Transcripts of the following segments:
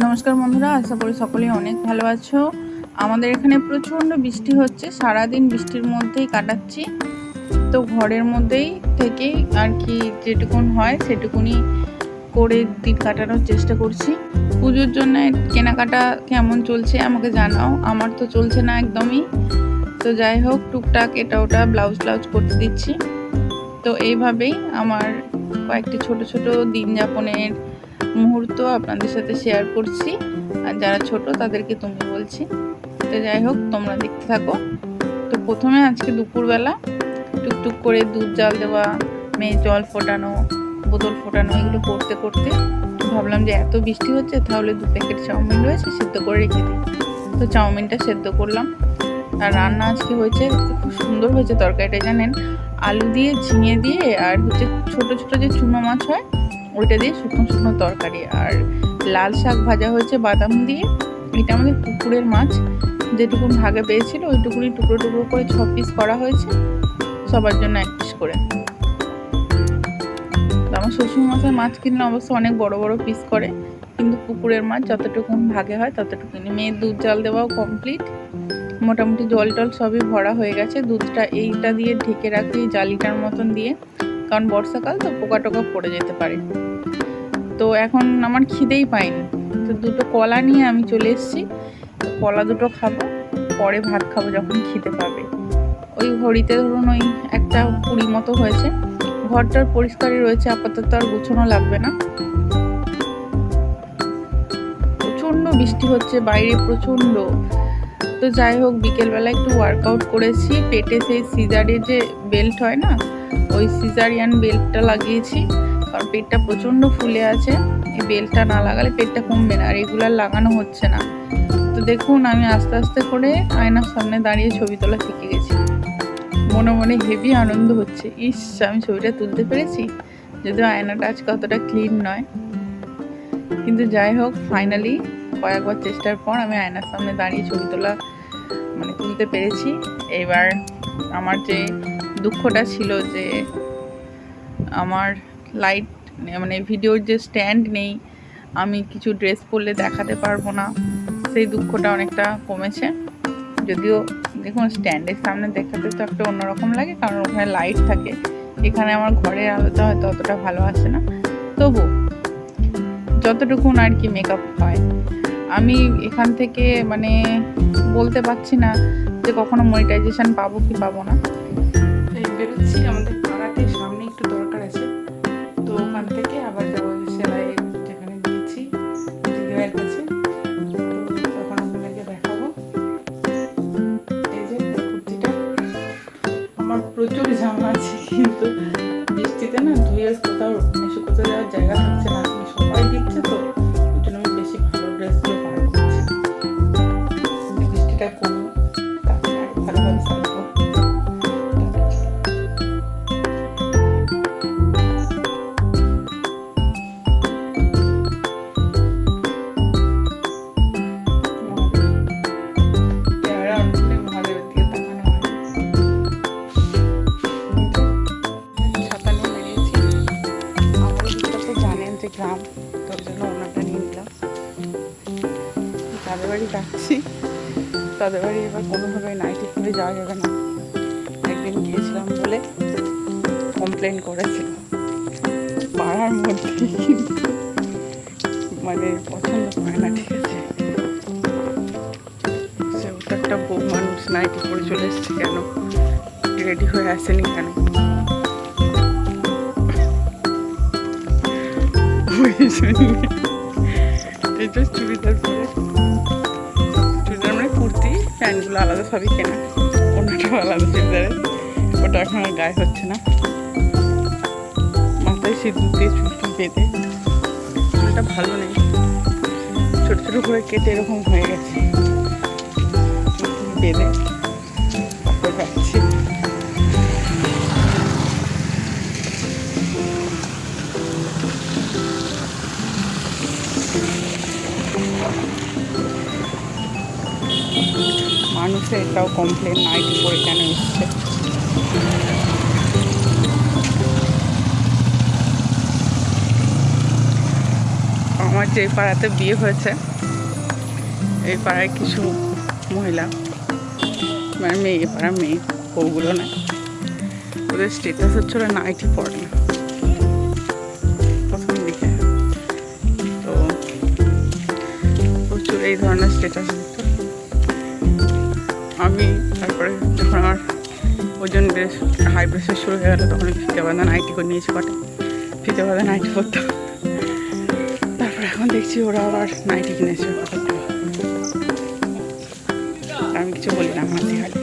নমস্কার বন্ধুরা, আশা করি সকলেই অনেক ভালো আছো। আমাদের এখানে প্রচণ্ড বৃষ্টি হচ্ছে, সারাদিন বৃষ্টির মধ্যেই কাটাচ্ছি। তো ঘরের মধ্যেই থেকেই আর কি যেটুকুন হয় সেটুকুনি করে দিন কাটানোর চেষ্টা করছি। পুজোর জন্য কেনাকাটা কেমন চলছে আমাকে জানাও। আমার তো চলছে না একদমই। তো যাই হোক, টুকটাক এটা ওটা ব্লাউজ করতে দিচ্ছি। তো এইভাবেই আমার কয়েকটি ছোট ছোট দিন যাপনের মুহূর্ত আপনাদের সাথে শেয়ার করছি। আর যারা ছোট তাদেরকে তুমি বলছি। তো যাই হোক, তোমরা দেখতে থাকো। তো প্রথমে আজকে দুপুরবেলা টুকটুক করে দুধ জাল দেওয়া, মেয়ে জল ফোটানো, বোতল ফোটানো, এগুলো করতে করতে ভাবলাম যে এত বৃষ্টি হচ্ছে, তাহলে 2 প্যাকেট চাউমিন রয়েছে, সেদ্ধ করে রেখে দিই। তো চাউমিনটা সেদ্ধ করলাম। আর রান্না আজকে হয়েছে, খুব সুন্দর হয়েছে তরকারিটা, জানেন? আলু দিয়ে, ঝিঙে দিয়ে, আর হচ্ছে ছোট ছোট যে চুনো মাছ হয় ওইটা দিয়ে শুকনো শুকনো তরকারি, আর লাল শাক ভাজা হয়েছে বাদাম দিয়ে। এটা আমাদের পুকুরের মাছ, যেটুকুন ভাগে পেয়েছিল ওইটুকুনি টুকরো টুকরো করে 6 পিস করা হয়েছে, সবার জন্য 1 পিস করে। আমার শ্বশুরমশাই মাছ কিনলে অবশ্য অনেক বড় বড় পিস করে, কিন্তু পুকুরের মাছ যতটুকুন ভাগে হয় ততটুকুনি। মেয়ের দুধ জাল দেওয়াও কমপ্লিট, মোটামুটি জল টল সবই ভরা হয়ে গেছে। দুধটা এইটা দিয়ে ঢেকে রাখি জালিটার মতন দিয়ে, কারণ বর্ষাকাল তো পোকা টোকা পড়ে যেতে পারে। তো এখন আমার খিদেই পাইনি, তো 2টো কলা নিয়ে আমি চলে এসেছি। কলা 2টো খাবো, পরে ভাত খাবো যখন খিদে পাবে। ওই ঘড়িতে ধরুন ওই 1:20 মতো হয়েছে। ঘরটার পরিষ্কারই রয়েছে, আপাতত আর গুছানো লাগবে না। প্রচণ্ড বৃষ্টি হচ্ছে বাইরে, প্রচণ্ড। তো যাই হোক, বিকেলবেলা একটু ওয়ার্কআউট করেছি। পেটে সেই সিজারের যে বেল্ট হয় না, ওই সিজারিয়ান বেল্টটা লাগিয়েছি, কারণ পেটটা প্রচণ্ড ফুলে আছে। এই বেল্টটা না লাগালে পেটটা কমবে না, আর রেগুলার লাগানো হচ্ছে না। তো দেখুন, আমি আস্তে আস্তে করে আয়নার সামনে দাঁড়িয়ে ছবি তোলা শিখে গেছি। মনে মনে হেভি আনন্দ হচ্ছে, ইস আমি ছবিটা তুলতে পেরেছি। যদিও আয়নাটা আজকে অতটা ক্লিন নয়, কিন্তু যাই হোক, ফাইনালি কয়েকবার চেষ্টার পর আমি আয়নার সামনে দাঁড়িয়ে ছবি তোলা তুলতে পেরেছি। এবার আমার যে দুঃখটা ছিল যে আমার লাইট ভিডিওর যে স্ট্যান্ড নেই, আমি কিছু ড্রেস পরলে দেখাতে পারবো না, সেই দুঃখটা অনেকটা কমেছে। যদিও দেখুন, স্ট্যান্ডের সামনে দেখাতে তো একটা অন্যরকম লাগে, কারণ ওখানে লাইট থাকে। এখানে আমার ঘরের আলোটা হয়তো অতটা ভালো আসে না, তবু যতটুকুন আর কি মেকআপ হয়। আমি এখান থেকে বলতে পারছি না যে কখনো মনিটাইজেশন পাবো কি পাবো না। এই বেরোচ্ছি, আমাদের পাড়াতে সামনে একটু দরকার আছে, তো ওখান থেকে আবার যাবো সেলাই যেখানে দিয়েছি দিদিভাইয়ের কাছে। তো তখন আপনাদেরকে দেখাবো। এই যে কুর্তিটা, আমার প্রচুর জামা আছে, কিন্তু বৃষ্টিতে না ধুয়ে কোথাও শুকোতে যাওয়ার জায়গা থাকছে না। সবাই দিচ্ছে, তো ওই জন্য আমি বেশি ভালো ড্রেসগুলো বার করছি। বৃষ্টিটা কমে তারপরে আরো ভালোভাবে সারবো। গ্রাম, তোর জন্য ওনাটা নিয়ে নিলাম। তাদের বাড়ি যাচ্ছি, তাদের বাড়ি এবার কোনোভাবে নাইটি পরে যাওয়া যাবে না। একদিন গিয়েছিলাম বলে কমপ্লেন করেছিল, পাড়ার মধ্যে কিন্তু পছন্দ করে না, ঠিক আছে? সে ওটা একটা বউ মানুষ, নাইটি পরে চলে এসছে কেন, রেডি হয়ে আসেনি কেন? এটা চুড়িদার পরে, চুড়িদার কুর্তি, প্যান্টগুলো আলাদা সবই কেনা, ওনাটাও আলাদা চুড়িদারে। ওটা এখন আর গায়ে হচ্ছে না। মাথায় সিঁদুর দিয়ে চুলটা বেঁধে, চুলটা ভালো নেই, ছোট ছোট করে কেটে এরকম হয়ে গেছে, বেঁধে তারপরে যাচ্ছি। মানুষের এটাও কমপ্লেন, নাইটি পরে কেন এসছে। আমার যে পাড়াতে বিয়ে হয়েছে এই পাড়ায় কিছু মহিলা মানে মেয়ে পাড়া মেয়ে বউগুলো না, ওদের স্টেটাস হচ্ছে ওরা নাইটি পড়ে না প্রথম দিকে। তো প্রচুর এই ধরনের স্টেটাস দিত। আমি তারপরে যখন আমার ওজন বেশ হাই প্রেশার শুরু হয়ে গেলো তখন ফিতে বাঁধা নাইটি করে নিয়েছি কটা, ফিতে বাঁধা নাইটি পরতাম। তারপরে এখন দেখছি ওরা আবার নাইটি কিনেছে, আমি কিছু বলি না, হাসি খালি।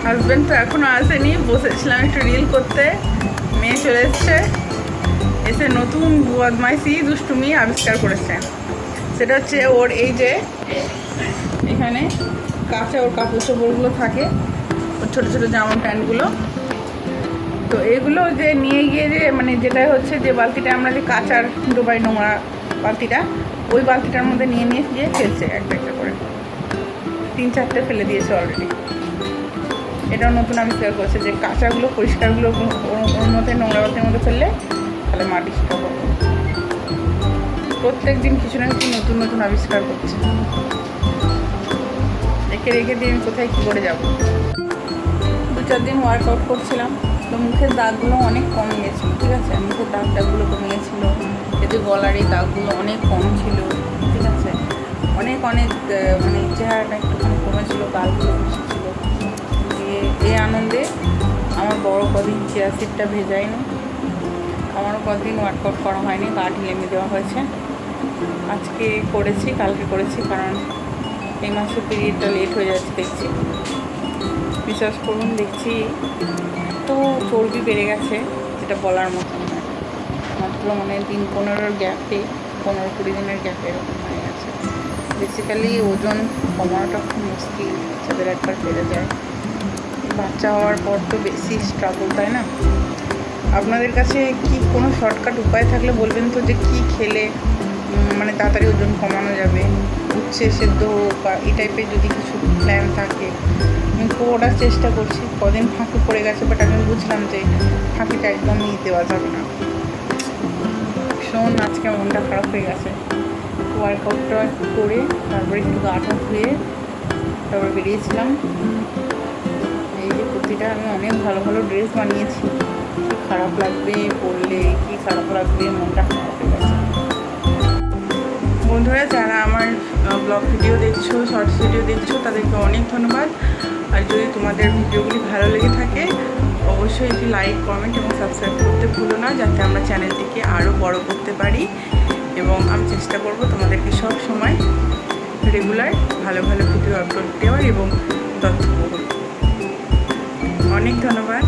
হাজব্যান্ড তো এখনো আসেনি, বসেছিলাম একটু রিল করতে, মেয়ে চলে এসছে, এসে নতুন বদমাইশি দুষ্টুমি আবিষ্কার করেছে। সেটা হচ্ছে ওর এই যে এখানে কাঁচা ওর কাপড় চোপড়গুলো থাকে, ওর ছোটো ছোটো জামা প্যান্টগুলো, তো এগুলো যে নিয়ে গিয়ে যে মানে যেটা হচ্ছে যে বালতিটা আমরা যে কাঁচার ডোবাই নোংরা বালতিটা, ওই বালতিটার মধ্যে নিয়ে নিয়ে গিয়ে ফেলছে একটা একটা করে, 3-4টে ফেলে দিয়েছে অলরেডি। এটাও নতুন আবিষ্কার করেছে যে কাঁচাগুলো পরিষ্কারগুলো ওর মধ্যে নোংরা বালতির মধ্যে ফেললে তাহলে মাটি সাফ হবে। প্রত্যেক দিন কিছু না কিছু নতুন নতুন আবিষ্কার করছে। রেখে রেখে দিয়ে আমি কোথায় কী করে যাব। 2-4 দিন ওয়ার্কআউট করছিলাম, তো মুখের দাগগুলো অনেক কমে গেছিলো, ঠিক আছে, মুখের দাগগুলো কমে গেছিলো, এতে গলার এই দাগগুলো অনেক কম ছিল, ঠিক আছে, অনেক মানে চেহারাটা একটুখানি কমেছিলো, গালগুলো বেশি ছিল। দিয়ে এই আনন্দে আমার বড় কদিন চিয়া সিডটা ভেজাইনি, আমারও কদিন ওয়ার্কআউট করা হয়নি, গা ঢিলেমি দেওয়া হয়েছে। আজকে করেছি, কালকে করেছি, কারণ এই মাসে পিরিয়ডটা লেট হয়ে যাচ্ছে দেখছি, বিশ্বাস করুন দেখছি তো চর্বি বেড়ে গেছে, যেটা বলার মতো নয়। মাত্র মানে 3-15 গ্যাপে 15-20 দিনের গ্যাপে এরকম হয়ে গেছে। বেসিক্যালি ওজন কমানোটা খুব মুশকিল, বাচ্চাদের একবার বেড়ে যায়। বাচ্চা হওয়ার পর তো বেশি স্ট্রাগল, তাই না? আপনাদের কাছে কি কোনো শর্টকাট উপায় থাকলে বলবেন তো, যে কি খেলে মানে তাড়াতাড়ি ওজন কমানো যাবে? উচ্ছে সেদ্ধ বা এই টাইপের যদি কিছু প্ল্যান থাকে আমি করার চেষ্টা করছি। কদিন ফাঁকি পড়ে গেছে, বাট আমি বুঝলাম যে ফাঁকিটা একদমই দেওয়া যাবে না। ভীষণ আজকে মনটা খারাপ হয়ে গেছে। ওয়ার্কআউটটা করে তারপরে একটু গাটা ধুয়ে তারপরে বেরিয়েছিলাম। এই যে কুর্তিটা আমি অনেক ভালো ভালো ড্রেস বানিয়েছি, কি খারাপ লাগবে পরলে, কি খারাপ লাগবে, মনটা খারাপ হয়ে গেছে। বন্ধুরা, যারা আমার ব্লগ ভিডিও দেখছো, শর্টস ভিডিও দেখছো, তাদেরকে অনেক ধন্যবাদ। আর যদি তোমাদের ভিডিওগুলি ভালো লেগে থাকে অবশ্যই একটি লাইক, কমেন্ট এবং সাবস্ক্রাইব করতে ভুলো না, যাতে আমরা চ্যানেলটিকে আরও বড় করতে পারি। এবং আমি চেষ্টা করব তোমাদেরকে সব সময় রেগুলার ভালো ভালো ভিডিও আপলোড দেওয়ার এবং তথ্যবহুল। অনেক ধন্যবাদ।